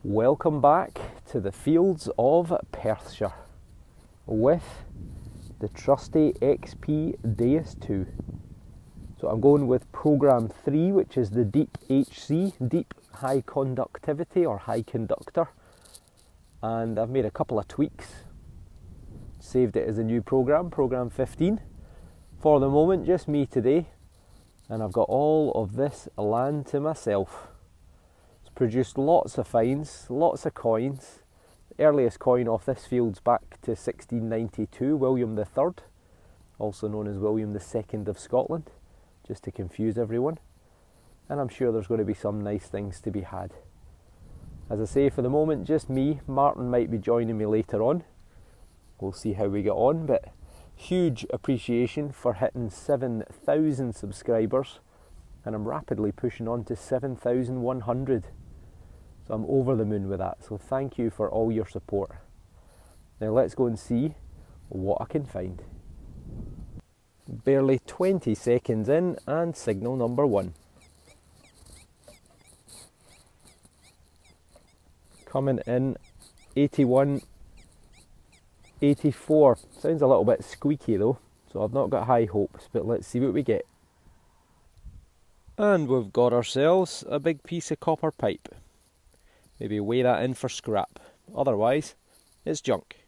Welcome back to the fields of Perthshire with the trusty XP Deus 2. So I'm going with program 3, which is the Deep HC, Deep High Conductivity or High Conductor. And I've made a couple of tweaks, saved it as a new program, program 15. For the moment, just me today, and I've got all of this land to myself. Produced lots of finds, lots of coins. The earliest coin off this field's back to 1692, William III, also known as William II of Scotland, just to confuse everyone. And I'm sure there's going to be some nice things to be had. As I say, for the moment, just me. Martin might be joining me later on. We'll see how we get on, but huge appreciation for hitting 7,000 subscribers, and I'm rapidly pushing on to 7,100. So I'm over the moon with that, so thank you for all your support. Now let's go and see what I can find. Barely 20 seconds in, and signal number 1. Coming in 81, 84. Sounds a little bit squeaky though, so I've not got high hopes, but let's see what we get. And we've got ourselves a big piece of copper pipe. Maybe weigh that in for scrap. Otherwise, it's junk.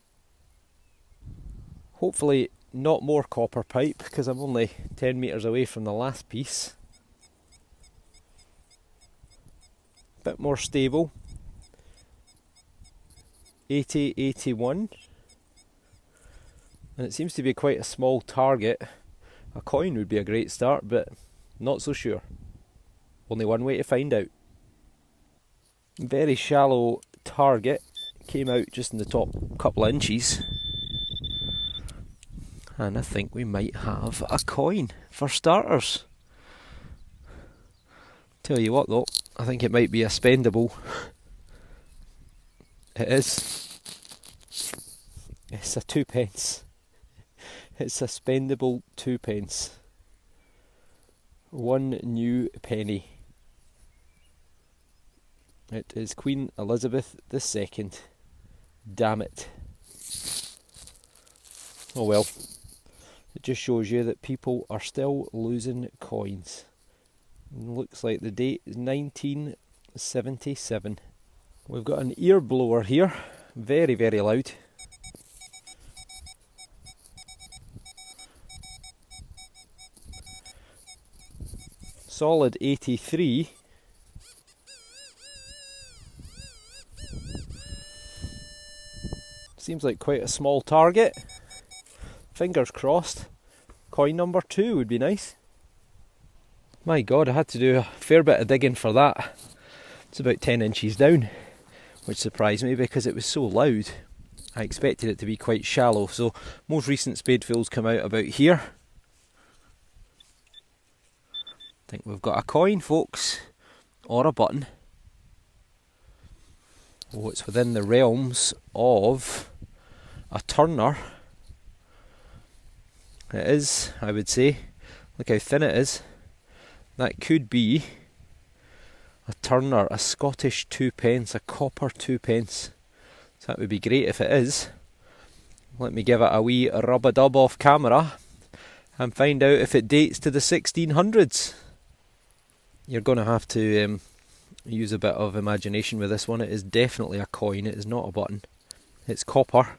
Hopefully not more copper pipe, because I'm only 10 metres away from the last piece. Bit more stable. 80, 81. And it seems to be quite a small target. A coin would be a great start, but not so sure. Only one way to find out. Very shallow target, came out just in the top couple of inches. And I think we might have a coin for starters. Tell you what though, I think it might be a spendable. It is. It's a 2p. It's a spendable 2p. One new penny. It is Queen Elizabeth II. Damn it. Oh well. It just shows you that people are still losing coins. Looks like the date is 1977. We've got an ear blower here. Very, very loud. Solid 83. Seems like quite a small target. Fingers crossed. Coin number 2 would be nice. My God, I had to do a fair bit of digging for that. It's about 10 inches down, which surprised me because it was so loud. I expected it to be quite shallow, so most recent spadefills come out about here. I think we've got a coin, folks, or a button. Oh, it's within the realms of a turner. It is, I would say. Look how thin it is. That could be a turner, a Scottish 2p, a copper 2p. So that would be great if it is. Let me give it a wee rub-a-dub off camera and find out if it dates to the 1600s. You're going to have to use a bit of imagination with this one. It is definitely a coin, it is not a button. It's copper.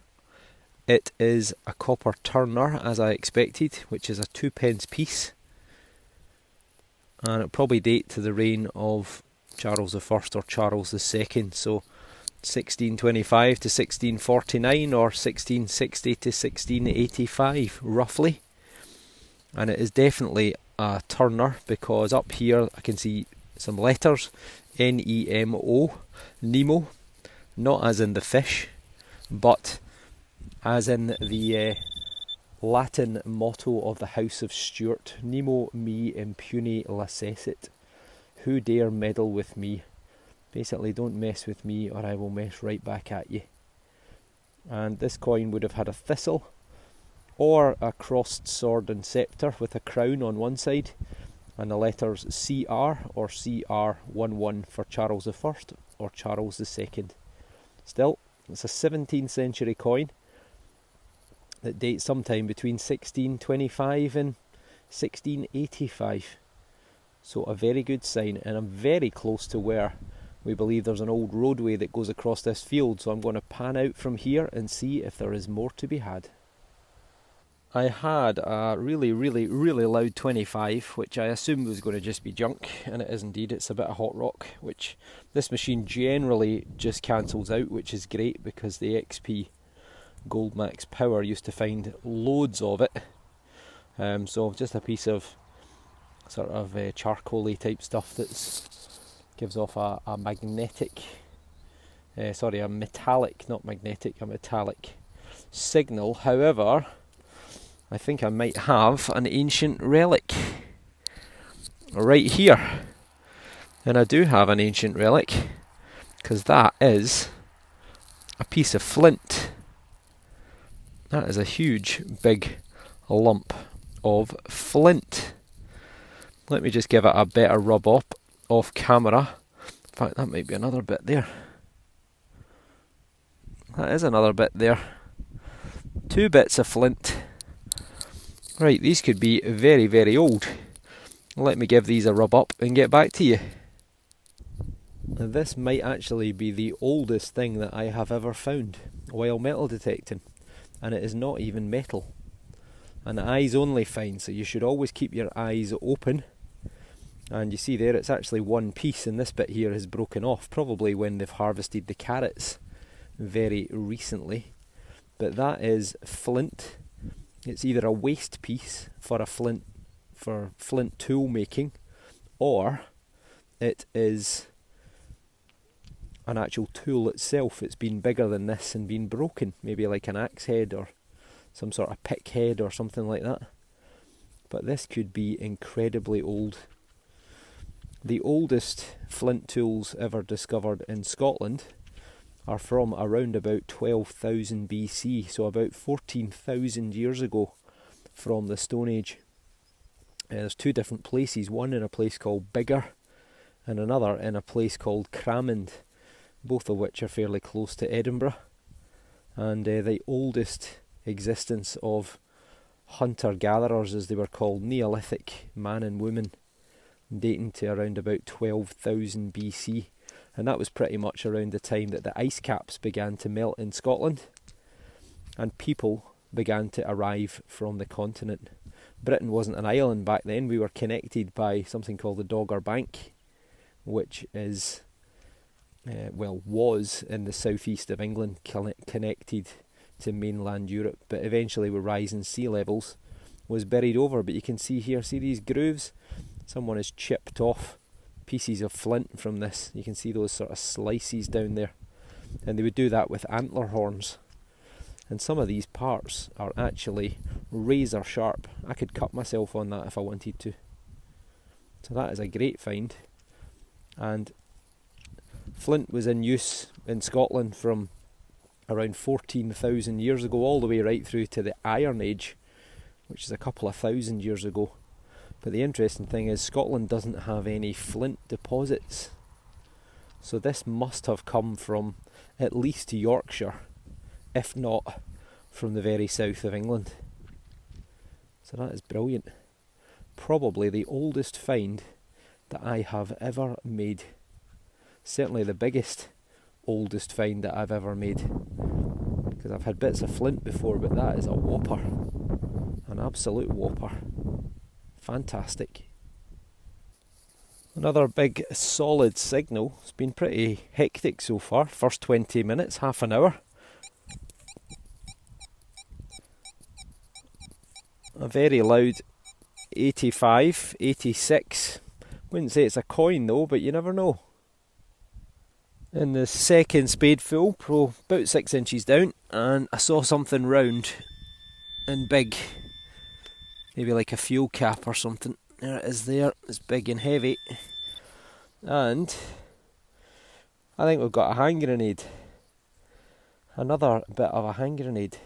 It is a copper turner, as I expected, which is a 2p piece. And it'll probably date to the reign of Charles I or Charles II, so 1625 to 1649 or 1660 to 1685, roughly. And it is definitely a turner, because up here I can see some letters, N-E-M-O, Nemo, not as in the fish, but as in the Latin motto of the House of Stuart, Nemo me impune lacessit, who dare meddle with me? Basically, don't mess with me or I will mess right back at you. And this coin would have had a thistle, or a crossed sword and sceptre with a crown on one side, and the letters CR or CR11 for Charles I or Charles II. Still, it's a 17th century coin that dates sometime between 1625 and 1685. So a very good sign, and I'm very close to where we believe there's an old roadway that goes across this field, so I'm going to pan out from here and see if there is more to be had. I had a really loud 25, which I assumed was going to just be junk, and it is indeed. It's a bit of hot rock, which this machine generally just cancels out, which is great because the XP Gold Max Power used to find loads of it. So just a piece of sort of charcoal-y type stuff that gives off a magnetic, a metallic, not magnetic, a metallic signal. However, I think I might have an ancient relic right here. And I do have an ancient relic, because that is a piece of flint. That is a huge, big lump of flint. Let me just give it a better rub up off camera. In fact, that might be another bit there. That is another bit there. 2 bits of flint. Right, these could be very old. Let me give these a rub up and get back to you. Now, this might actually be the oldest thing that I have ever found while metal detecting, and it is not even metal. An eyes only find, so you should always keep your eyes open. And you see there, it's actually one piece, and this bit here is broken off, probably when they've harvested the carrots very recently. But that is flint. It's either a waste piece for flint tool making, or it is an actual tool itself. It's been bigger than this and been broken, maybe like an axe head or some sort of pick head or something like that. But this could be incredibly old. The oldest flint tools ever discovered in Scotland are from around about 12,000 BC, so about 14,000 years ago from the Stone Age. There's 2 different places, one in a place called Biggar and another in a place called Cramond, both of which are fairly close to Edinburgh. And the oldest existence of hunter-gatherers, as they were called, Neolithic man and woman, dating to around about 12,000 BC, and that was pretty much around the time that the ice caps began to melt in Scotland and people began to arrive from the continent. Britain wasn't an island back then. We were connected by something called the Dogger Bank, which is was in the southeast of England, connected to mainland Europe, but eventually with rising sea levels was buried over. But you can see here, see these grooves? Someone has chipped off pieces of flint from this. You can see those sort of slices down there, and they would do that with antler horns. And some of these parts are actually razor sharp. I could cut myself on that if I wanted to. So that is a great find. And flint was in use in Scotland from around 14,000 years ago all the way right through to the Iron Age, which is a couple of thousand years ago. But the interesting thing is Scotland doesn't have any flint deposits. So this must have come from at least Yorkshire, if not from the very south of England. So that is brilliant. Probably the oldest find that I have ever made. Certainly the biggest, oldest find that I've ever made. Because I've had bits of flint before, but that is a whopper. An absolute whopper. Fantastic. Another big solid signal. It's been pretty hectic so far. First 20 minutes, half an hour. A very loud 85, 86. Wouldn't say it's a coin though, but you never know. In the second spadeful, about 6 inches down, and I saw something round and big. Maybe like a fuel cap or something. There it is there. It's big and heavy. And I think we've got a hand grenade. Another bit of a hand grenade.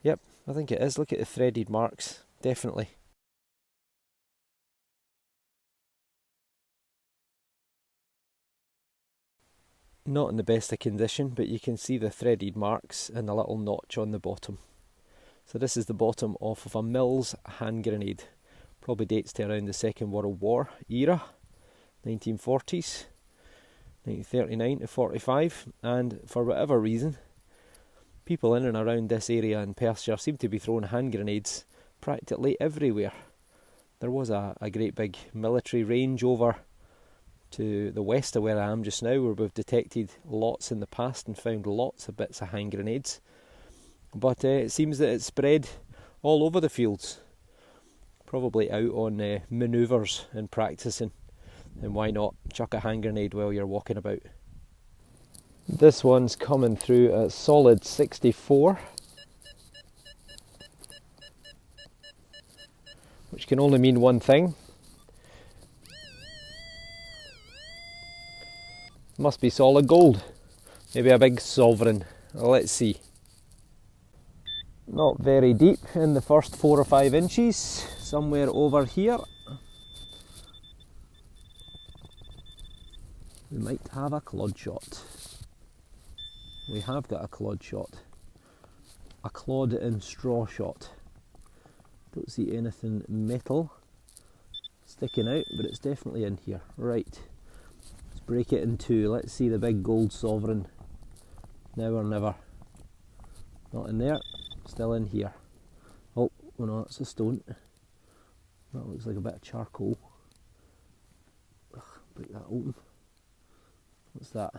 Yep, I think it is. Look at the threaded marks. Definitely. Not in the best of condition, but you can see the threaded marks and the little notch on the bottom. So this is the bottom off of a Mills hand grenade. Probably dates to around the Second World War era, 1940s, 1939 to 45, and for whatever reason, people in and around this area in Perthshire seem to be throwing hand grenades practically everywhere. There was a great big military range over to the west of where I am just now, where we've detected lots in the past and found lots of bits of hand grenades. But it seems that it's spread all over the fields, probably out on manoeuvres and practicing. And why not chuck a hand grenade while you're walking about? This one's coming through a solid 64, which can only mean one thing. Must be solid gold, maybe a big sovereign. Let's see. Not very deep in the first 4 or 5 inches, somewhere over here. We might have a clod shot. We have got a clod shot. A clod and straw shot. Don't see anything metal sticking out, but it's definitely in here. Right. Break it in two. Let's see the big gold sovereign. Now or never. Not in there, still in here. Oh no, that's a stone. That looks like a bit of charcoal. Ugh, break that open. What's that?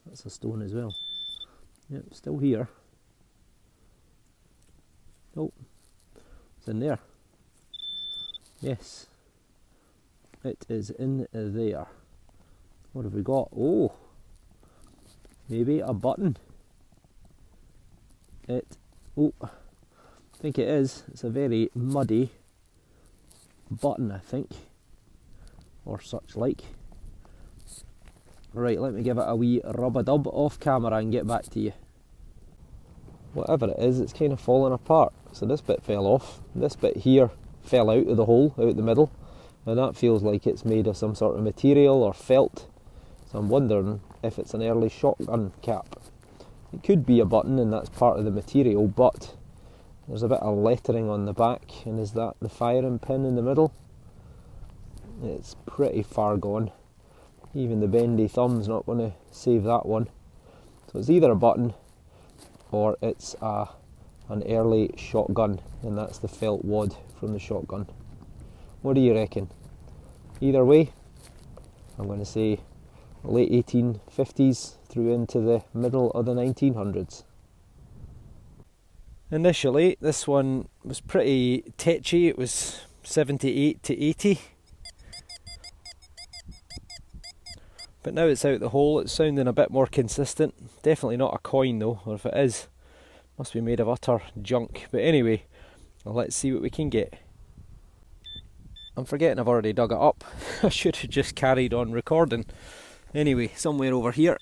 That's a stone as well. Yep, still here. Oh, it's in there. Yes, it is in there. What have we got? Oh, maybe a button. Oh, I think it is. It's a very muddy button, I think, or such like. Right, let me give it a wee rub-a-dub off camera and get back to you. Whatever it is, it's kind of falling apart. So this bit fell off. This bit here fell out of the hole, out the middle, and that feels like it's made of some sort of material or felt. So I'm wondering if it's an early shotgun cap. It could be a button and that's part of the material, but there's a bit of lettering on the back, and is that the firing pin in the middle? It's pretty far gone. Even the bendy thumb's not going to save that one. So it's either a button or it's an early shotgun, and that's the felt wad from the shotgun. What do you reckon? Either way, I'm going to say late 1850s through into the middle of the 1900s. Initially, this one was pretty tetchy. It was 78 to 80. But now it's out the hole, it's sounding a bit more consistent. Definitely not a coin though, or if it is, must be made of utter junk. But anyway, let's see what we can get. I'm forgetting I've already dug it up. I should have just carried on recording. Anyway, somewhere over here.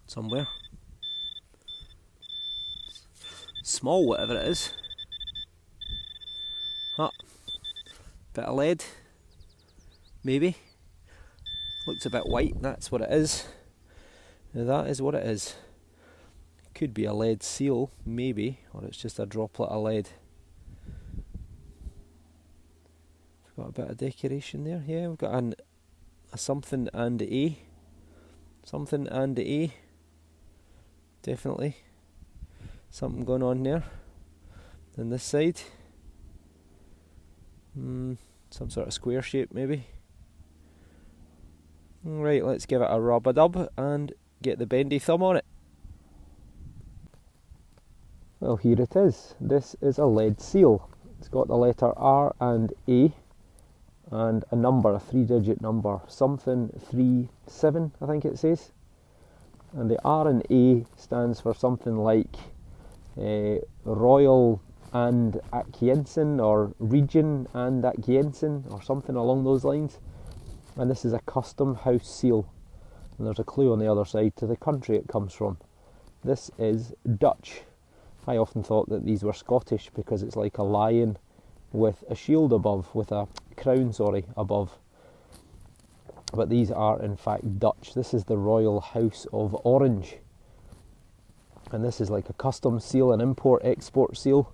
Somewhere. Small, whatever it is. Ah, bit of lead. Maybe. Looks a bit white, that's what it is. Now that is what it is. Could be a lead seal, maybe, or it's just a droplet of lead. We've got a bit of decoration there. Yeah, we've got a something and a. Something and a. Definitely. Something going on there. Then this side. Some sort of square shape maybe. Right, let's give it a rub-a-dub and get the bendy thumb on it. Well, here it is. This is a lead seal. It's got the letter R and A and a number, a 3-digit number, something 37 I think it says. And the R and A stands for something like Royal and Atkiensen, or Region and Atkiensen, or something along those lines. And this is a custom house seal, and there's a clue on the other side to the country it comes from. This is Dutch. I often thought that these were Scottish because it's like a lion with a shield above, with a crown, sorry, above. But these are in fact Dutch. This is the Royal House of Orange. And this is like a customs seal, an import-export seal.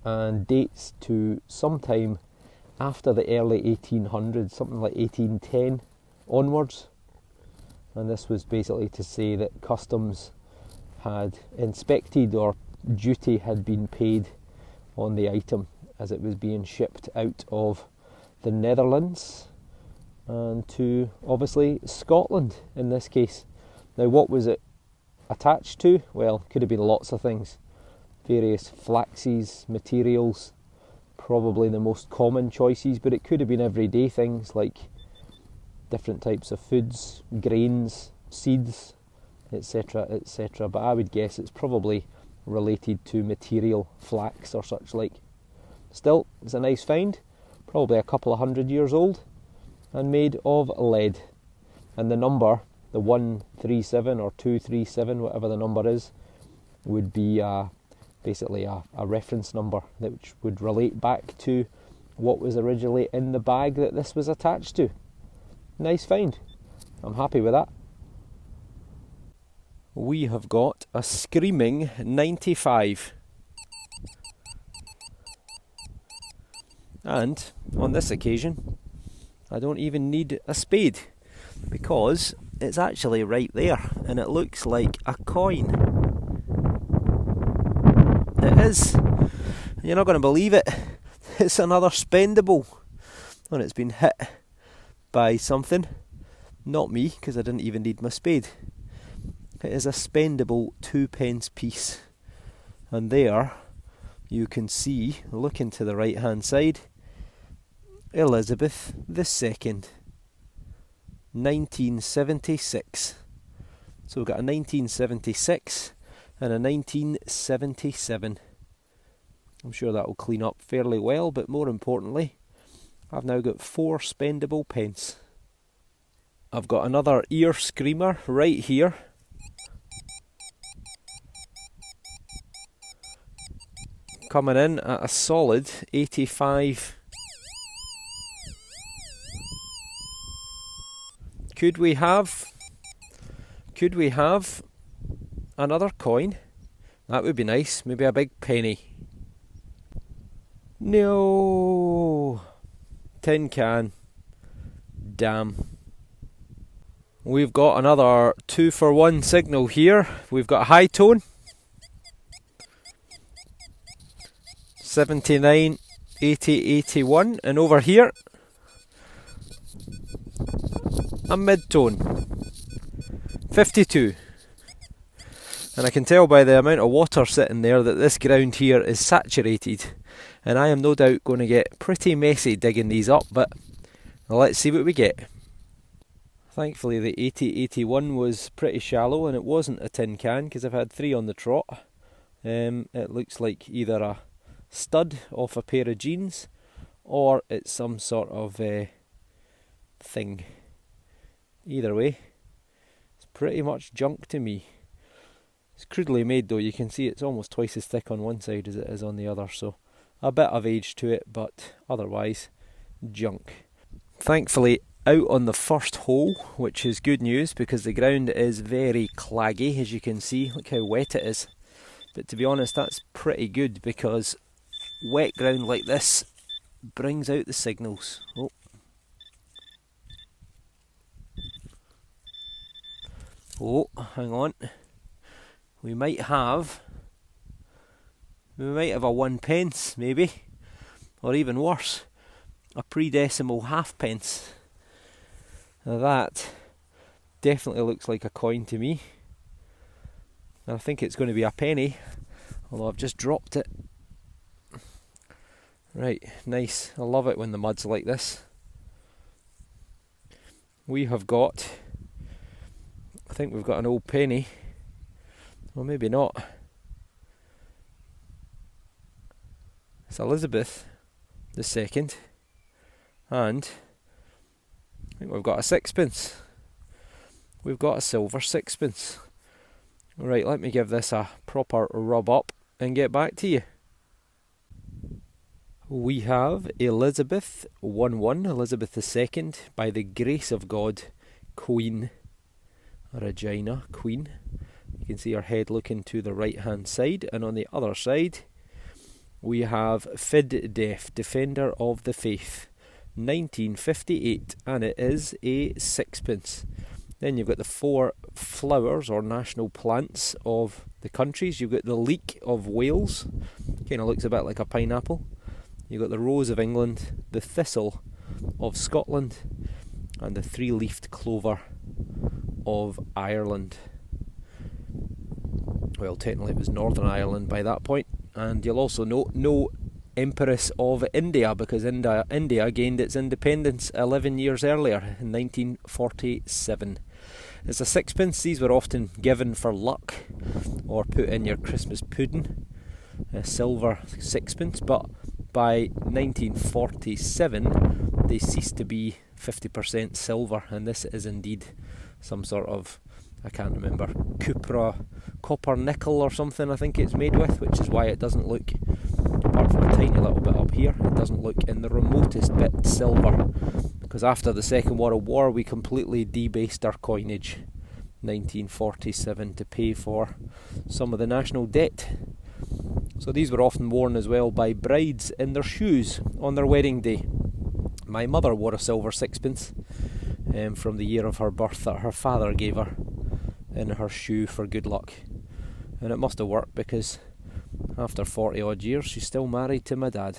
And dates to sometime after the early 1800s, something like 1810 onwards. And this was basically to say that customs had inspected or duty had been paid on the item as it was being shipped out of the Netherlands and to obviously Scotland in this case. Now, what was it attached to? Well, could have been lots of things. Various flaxes, materials, probably the most common choices, but it could have been everyday things like different types of foods, grains, seeds, etc, etc. But I would guess it's probably related to material, flax or such like. Still, it's a nice find, probably a couple of 100 years old, and made of lead. And the number, the 137 or 237, whatever the number is, would be basically a reference number which would relate back to what was originally in the bag that this was attached to. Nice find. I'm happy with that. We have got a screaming 95. And on this occasion, I don't even need a spade because it's actually right there and it looks like a coin. It is. You're not going to believe it. It's another spendable. And it's been hit by something. Not me, because I didn't even need my spade. It is a spendable 2p piece. And there you can see, looking to the right hand side, Elizabeth II, 1976. So we've got a 1976 and a 1977. I'm sure that will clean up fairly well, but more importantly, I've now got 4 spendable pence. I've got another ear screamer right here. Coming in at a solid 85. Could we have another coin? That would be nice. Maybe a big penny. No. Tin can. Damn. We've got another 2-for-1 signal here. We've got high tone. 79, 80, 81. And over here, a mid-tone. 52. And I can tell by the amount of water sitting there that this ground here is saturated. And I am no doubt going to get pretty messy digging these up, but let's see what we get. Thankfully the 80-81 was pretty shallow and it wasn't a tin can because I've had 3 on the trot. It looks like either a stud off a pair of jeans or it's some sort of thing. Either way, it's pretty much junk to me. It's crudely made though. You can see it's almost twice as thick on one side as it is on the other, so a bit of age to it, but otherwise junk. Thankfully out on the first hole, which is good news because the ground is very claggy, as you can see. Look how wet it is. But to be honest, that's pretty good because wet ground like this brings out the signals. Oh, hang on. We might have a 1p, maybe, or even worse, a pre-decimal halfpence. Now that definitely looks like a coin to me. And I think it's going to be a penny, although I've just dropped it. Right, nice. I love it when the mud's like this. We have got, I think we've got an old penny. Well, maybe not. It's Elizabeth II. And I think we've got a 6p. We've got a silver 6p. Right, let me give this a proper rub up and get back to you. We have Elizabeth 1-1, Elizabeth II, by the grace of God, Queen Regina, Queen. You can see her head looking to the right hand side, and on the other side we have Fid Def, Defender of the Faith, 1958, and it is a sixpence. Then you've got the 4 flowers or national plants of the countries. You've got the leek of Wales, kind of looks a bit like a pineapple. You've got the rose of England, the thistle of Scotland, and the 3-leafed clover of Ireland. Well, technically it was Northern Ireland by that point. And you'll also note no Empress of India, because India gained its independence 11 years earlier, in 1947. It's a sixpence. These were often given for luck or put in your Christmas pudding. A silver sixpence, but by 1947 they ceased to be 50% silver, and this is indeed some sort of, I can't remember, copper nickel or something I think it's made with, which is why it doesn't look, apart from a tiny little bit up here, it doesn't look in the remotest bit silver, because after the Second World War we completely debased our coinage, 1947, to pay for some of the national debt. So these were often worn as well by brides in their shoes on their wedding day. My mother wore a silver sixpence from the year of her birth that her father gave her in her shoe for good luck. And it must have worked, because after 40 odd years she's still married to my dad.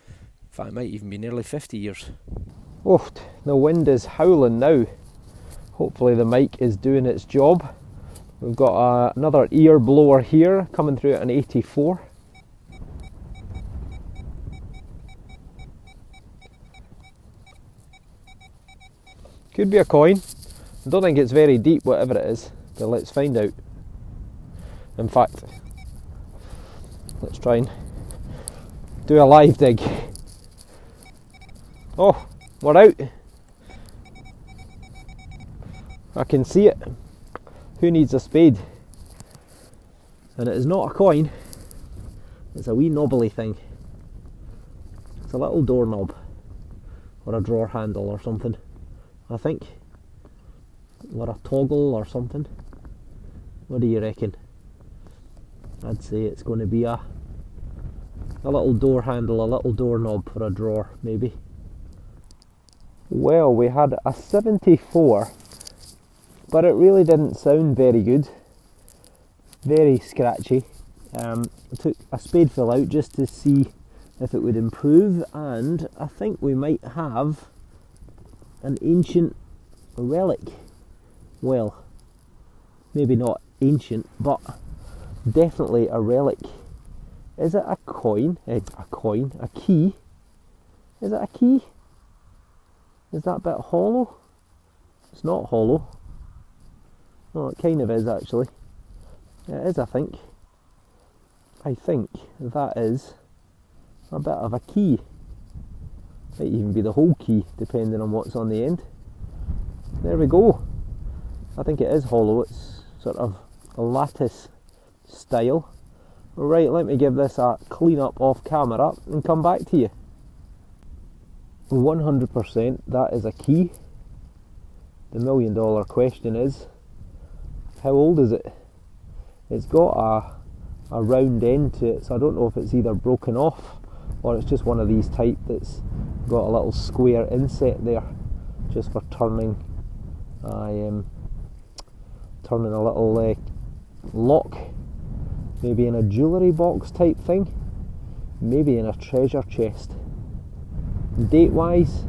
In fact, it might even be nearly 50 years. Oh, the wind is howling now. Hopefully the mic is doing its job. We've got another ear blower here coming through at an 84. Could be a coin. I don't think it's very deep, whatever it is, but let's find out. In fact, let's try and do a live dig. Oh, we're out. I can see it. Who needs a spade? And it is not a coin, it's a wee knobbly thing. It's a little doorknob, or a drawer handle or something, I think. Or a toggle or something. What do you reckon? I'd say it's going to be a little door handle, a little doorknob for a drawer, maybe. Well, we had a 74, but it really didn't sound very good. Very scratchy. I took a spadeful out just to see if it would improve, and I think we might have an ancient relic. Well, maybe not ancient, but definitely a relic. Is it a coin? A key? Is it a key? Is that bit hollow? It's not hollow. Well, it kind of is actually. It is, I think. I think that is a bit of a key. Might even be the whole key, depending on what's on the end. There we go. I think it is hollow. It's sort of a lattice style. Right, let me give this a clean up off camera and come back to you. 100% that is a key. The $1 million question is, how old is it? It's got a round end to it, so I don't know if it's either broken off or it's just one of these type that's got a little square inset there just for turning turning a little lock, maybe in a jewellery box type thing, maybe in a treasure chest. Date wise,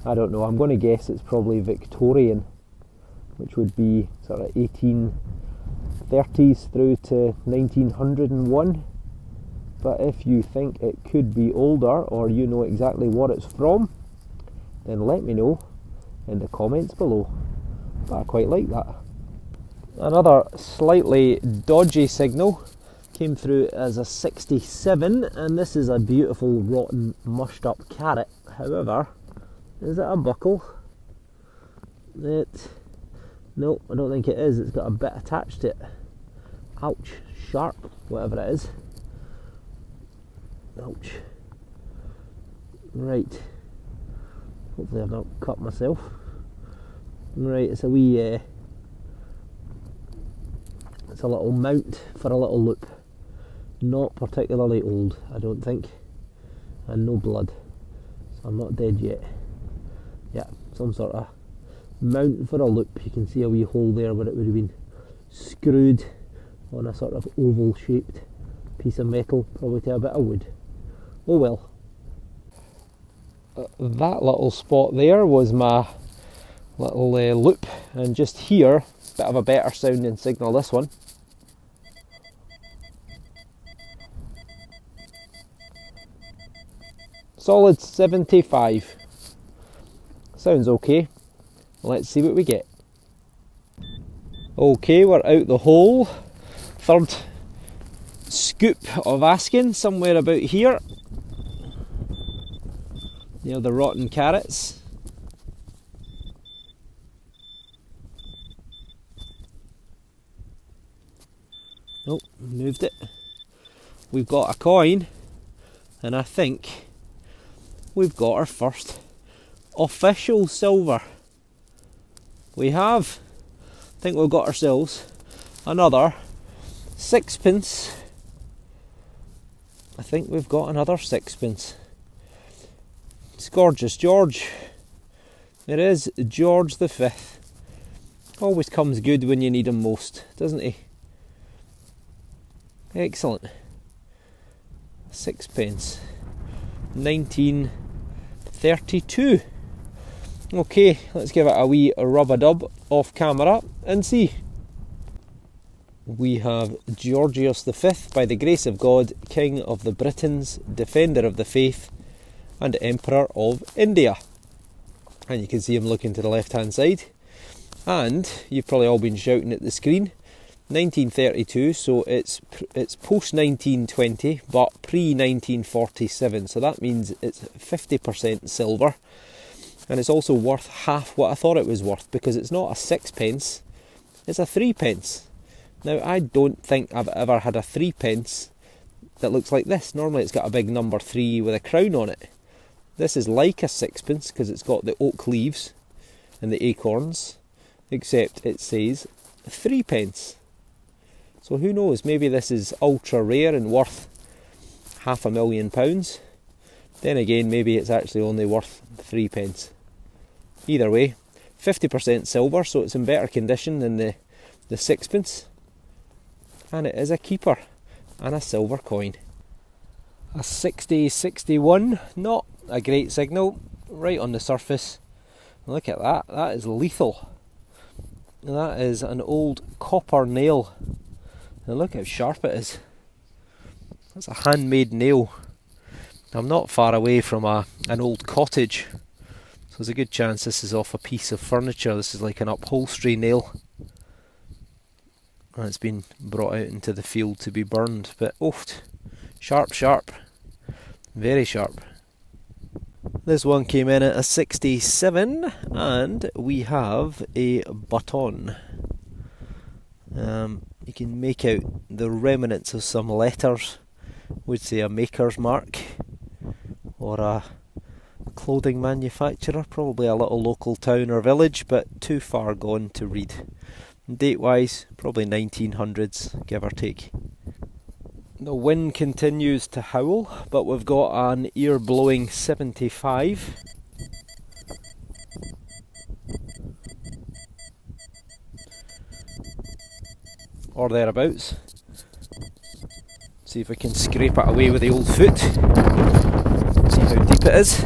I don't know, I'm going to guess it's probably Victorian, which would be sort of 1830s through to 1901. But if you think it could be older, or you know exactly what it's from, then let me know in the comments below. But I quite like that. Another slightly dodgy signal came through as a 67, and this is a beautiful rotten mushed up carrot. However, is it a buckle? No, I don't think it is. It's got a bit attached to it. Ouch, sharp, whatever it is. Ouch. Right, hopefully I've not cut myself. Right, it's a wee, it's a little mount for a little loop. Not particularly old, I don't think, and no blood, so I'm not dead yet. Yeah, some sort of mount for a loop. You can see a wee hole there where it would have been screwed on a sort of oval shaped piece of metal, probably to a bit of wood. Oh well. That little spot there was my little loop, and just here, bit of a better sounding signal, this one. Solid 75. Sounds okay. Let's see what we get. Okay, we're out the hole. Third scoop of asking, somewhere about here. Near the rotten carrots. Nope, moved it. We've got a coin, and I think we've got our first official silver. We have. I think we've got ourselves another sixpence. I think we've got another sixpence. It's gorgeous, George. It is George the Fifth. Always comes good when you need him most, doesn't he? Excellent. Sixpence. 1932. Okay, let's give it a wee rub-a-dub off camera and see. We have Georgius V, by the grace of God, King of the Britons, Defender of the Faith, and Emperor of India. And you can see him looking to the left hand side. And you've probably all been shouting at the screen. 1932, so it's post 1920 but pre 1947, so that means it's 50% silver, and it's also worth half what I thought it was worth, because it's not a sixpence, it's a threepence. Now, I don't think I've ever had a threepence that looks like this. Normally it's got a big number 3 with a crown on it. This is like a sixpence because it's got the oak leaves and the acorns, except it says threepence. So who knows, maybe this is ultra rare and worth £500,000. Then again, maybe it's actually only worth threepence. Either way, 50% silver, so it's in better condition than the sixpence. And it is a keeper and a silver coin. A 6061, not a great signal, right on the surface. Look at that, that is lethal. That is an old copper nail. And look how sharp it is. That's a handmade nail. I'm not far away from an old cottage, so there's a good chance this is off a piece of furniture. This is like an upholstery nail. And it's been brought out into the field to be burned. But oft, sharp, sharp. Very sharp. This one came in at a 67, and we have a baton. You can make out the remnants of some letters. Would say a maker's mark or a clothing manufacturer, probably a little local town or village, but too far gone to read. Date wise, probably 1900s, give or take. The wind continues to howl, but we've got an ear blowing 75. Or thereabouts. See if I can scrape it away with the old foot. See how deep it is.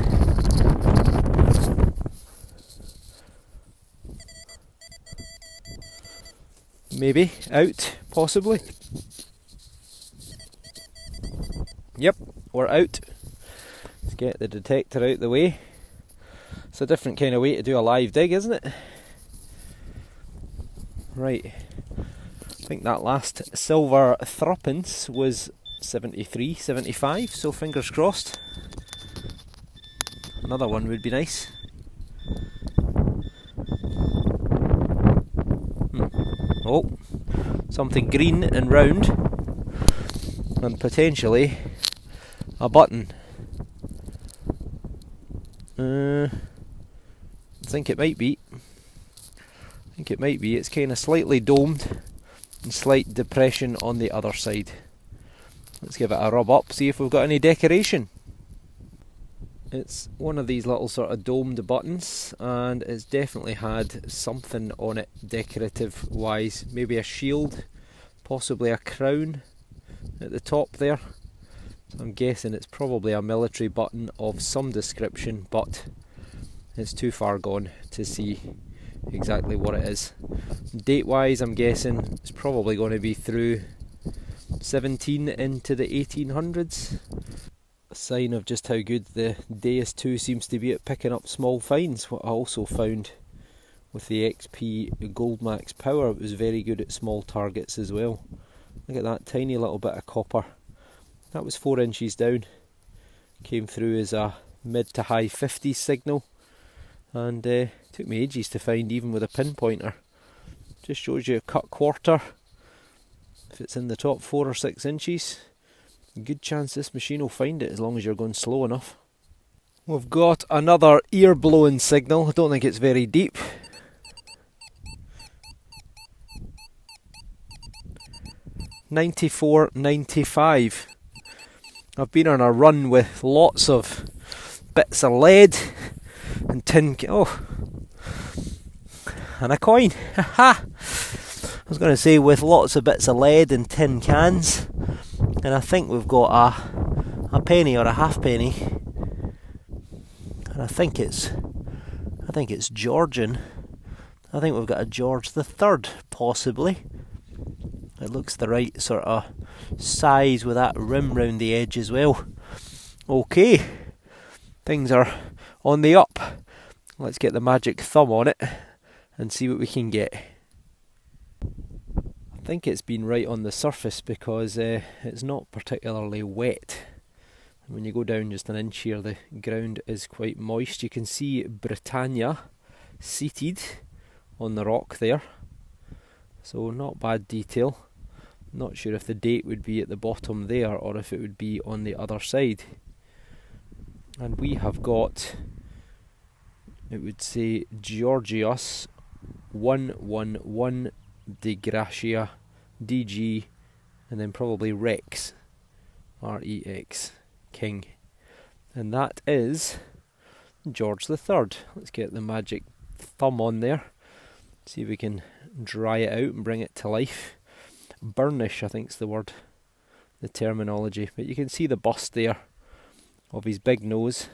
Maybe out, possibly. Yep, we're out. Let's get the detector out the way. It's a different kind of way to do a live dig, isn't it? Right. I think that last silver threepence was 73, 75, so fingers crossed. Another one would be nice. Oh, something green and round, and potentially a button. I think it might be. It's kind of slightly domed and slight depression on the other side. Let's give it a rub up, see if we've got any decoration. It's one of these little sort of domed buttons, and it's definitely had something on it decorative wise. Maybe a shield, possibly a crown at the top there. So I'm guessing it's probably a military button of some description, but it's too far gone to see exactly what it is. Date wise, I'm guessing it's probably going to be through 17 into the 1800s. A sign of just how good the DS2 seems to be at picking up small finds. What I also found with the XP Gold Max Power, it was very good at small targets as well. Look at that tiny little bit of copper. That was 4 inches down. Came through as a mid to high 50s signal, and took me ages to find even with a pinpointer. Just shows you a cut quarter. If it's in the top 4 or 6 inches, good chance this machine will find it as long as you're going slow enough. We've got another ear blowing signal. I don't think it's very deep. $94.95. I've been on a run with lots of bits of lead and tin. Oh, and a coin. Haha! I was going to say with lots of bits of lead and tin cans, and I think we've got a penny or a halfpenny, and I think it's Georgian. I think we've got a George the Third, possibly. It looks the right sort of size with that rim round the edge as well. Okay, things are on the up. Let's get the magic thumb on it and see what we can get. I think it's been right on the surface because it's not particularly wet. When you go down just an inch here, the ground is quite moist. You can see Britannia seated on the rock there, so not bad detail. Not sure if the date would be at the bottom there or if it would be on the other side. And we have got, it would say Georgius 111 de Gracia DG, and then probably Rex, REX, King. And that is George the Third. Let's get the magic thumb on there. See if we can dry it out and bring it to life. Burnish, I think is the word, the terminology. But you can see the bust there of his big nose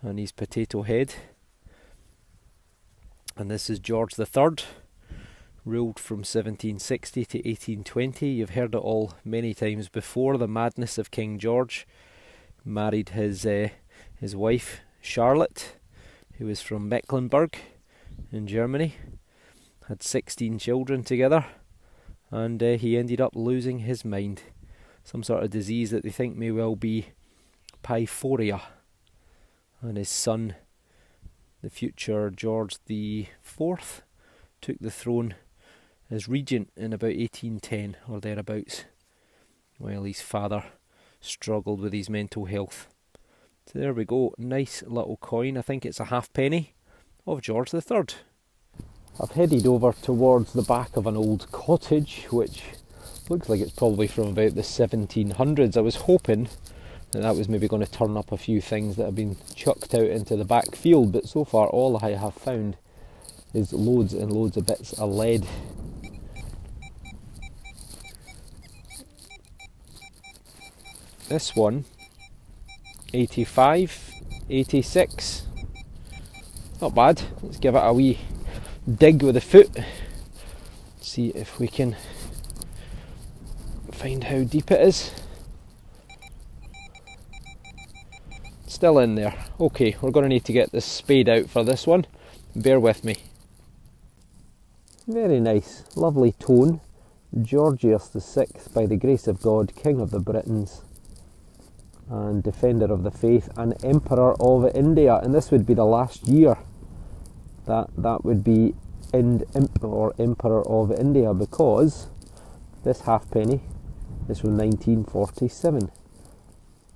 and his potato head. And this is George the Third, ruled from 1760 to 1820. You've heard it all many times before. The madness of King George. Married his wife Charlotte, who was from Mecklenburg in Germany. Had 16 children together, and he ended up losing his mind. Some sort of disease that they think may well be pyphoria. And his son, the future George the Fourth, took the throne as regent in about 1810 or thereabouts, while his father struggled with his mental health. So there we go, nice little coin. I think it's a halfpenny of George the Third. I've headed over towards the back of an old cottage, which looks like it's probably from about the 1700s. I was hoping that was maybe going to turn up a few things that have been chucked out into the back field, but so far all I have found is loads and loads of bits of lead. This one, 85, 86, not bad. Let's give it a wee dig with a foot, see if we can find how deep it is. Still in there. Okay, we're going to need to get this spade out for this one. Bear with me. Very nice, lovely tone. Georgius VI, by the grace of God, King of the Britons and Defender of the Faith and Emperor of India. And this would be the last year that would be or Emperor of India, because this halfpenny is from 1947.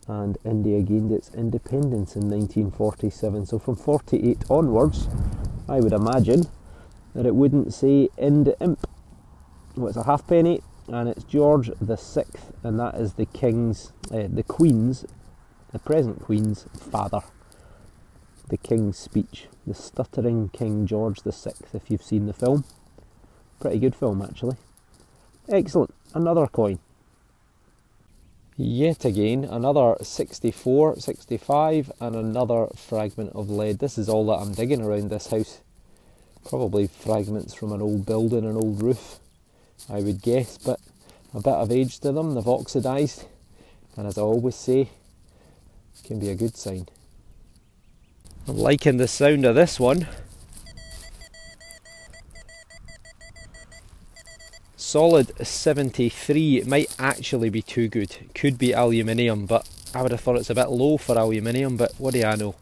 and India gained its independence in 1947. So from 48 onwards, I would imagine that it wouldn't say Ind Imp. Well, it's a halfpenny, and it's George the Sixth, and that is the King's, the Queen's, the present Queen's father. The King's speech, the stuttering King George the Sixth. If you've seen the film, pretty good film actually. Excellent, another coin. Yet again, another 64, 65, and another fragment of lead. This is all that I'm digging around this house. Probably fragments from an old building, an old roof, I would guess, but a bit of age to them. They've oxidised, and as I always say, can be a good sign. I'm liking the sound of this one. Solid 73. It might actually be too good. It could be aluminium, but I would have thought it's a bit low for aluminium, but what do I know?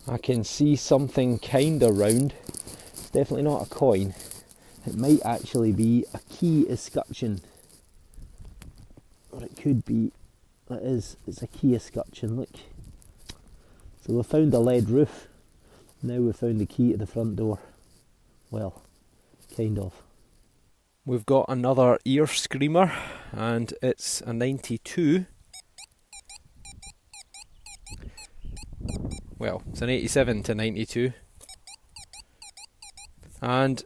I can see something kinda round. It's definitely not a coin. It might actually be a key escutcheon. Or it could be, it's a key escutcheon, look. So we found the lead roof, now we've found the key to the front door. Well, kind of. We've got another ear screamer, and it's a 92. Well, it's an 87 to 92. And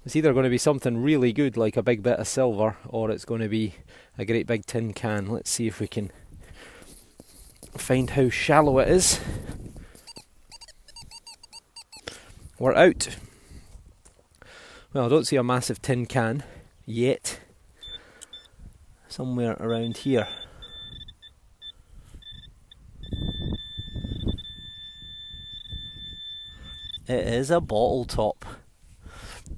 it's either going to be something really good like a big bit of silver, or it's going to be a great big tin can. Let's see if we can find how shallow it is. We're out. Well, I don't see a massive tin can yet. Somewhere around here. It is a bottle top.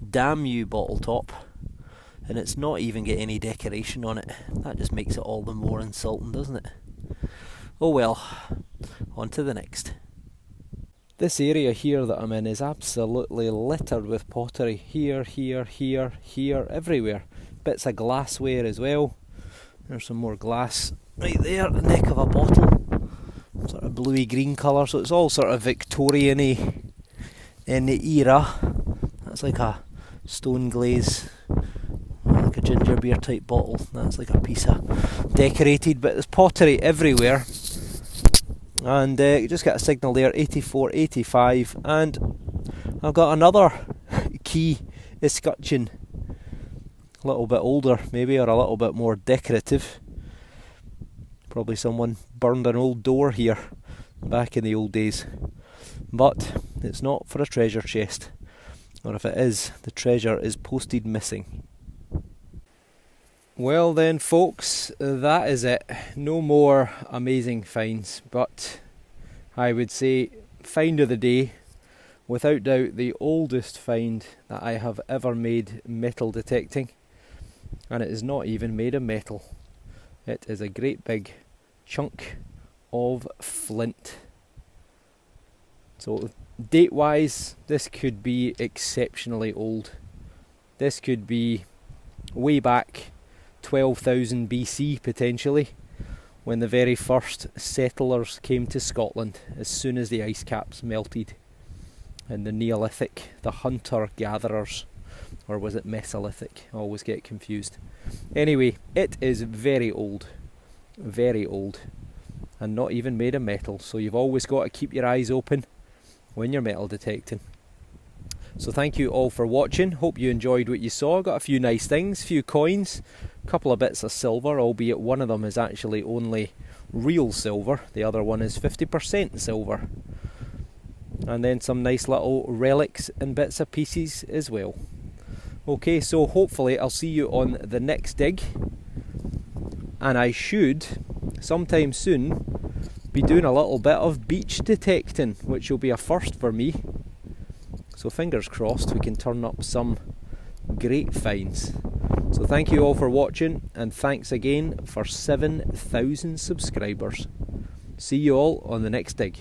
Damn you, bottle top. And it's not even got any decoration on it. That just makes it all the more insulting, doesn't it? Oh well, on to the next. This area here that I'm in is absolutely littered with pottery. Here, here, here, here, everywhere. Bits of glassware as well. There's some more glass right there, the neck of a bottle. Sort of bluey green colour, so it's all sort of Victorian-y in the era. That's like a stone glaze, like a ginger beer type bottle. That's like a piece of decorated, but there's pottery everywhere. And you just get a signal there, 84, 85, and I've got another key escutcheon, a little bit older maybe, or a little bit more decorative. Probably someone burned an old door here back in the old days, but it's not for a treasure chest, or if it is, the treasure is posted missing. Well then folks, that is it. No more amazing finds, but I would say find of the day, without doubt the oldest find that I have ever made metal detecting, and it is not even made of metal. It is a great big chunk of flint. So date wise, this could be exceptionally old. This could be way back 12,000 BC potentially, when the very first settlers came to Scotland, as soon as the ice caps melted. In the Neolithic, the hunter-gatherers, or was it Mesolithic? I always get confused. Anyway, it is very old, and not even made of metal, so you've always got to keep your eyes open when you're metal detecting. So thank you all for watching. Hope you enjoyed what you saw. Got a few nice things, few coins, a couple of bits of silver, albeit one of them is actually only real silver. The other one is 50% silver. And then some nice little relics and bits of pieces as well. Okay, so hopefully I'll see you on the next dig. And I should, sometime soon, be doing a little bit of beach detecting, which will be a first for me. So fingers crossed we can turn up some great finds. So thank you all for watching, and thanks again for 7,000 subscribers. See you all on the next dig.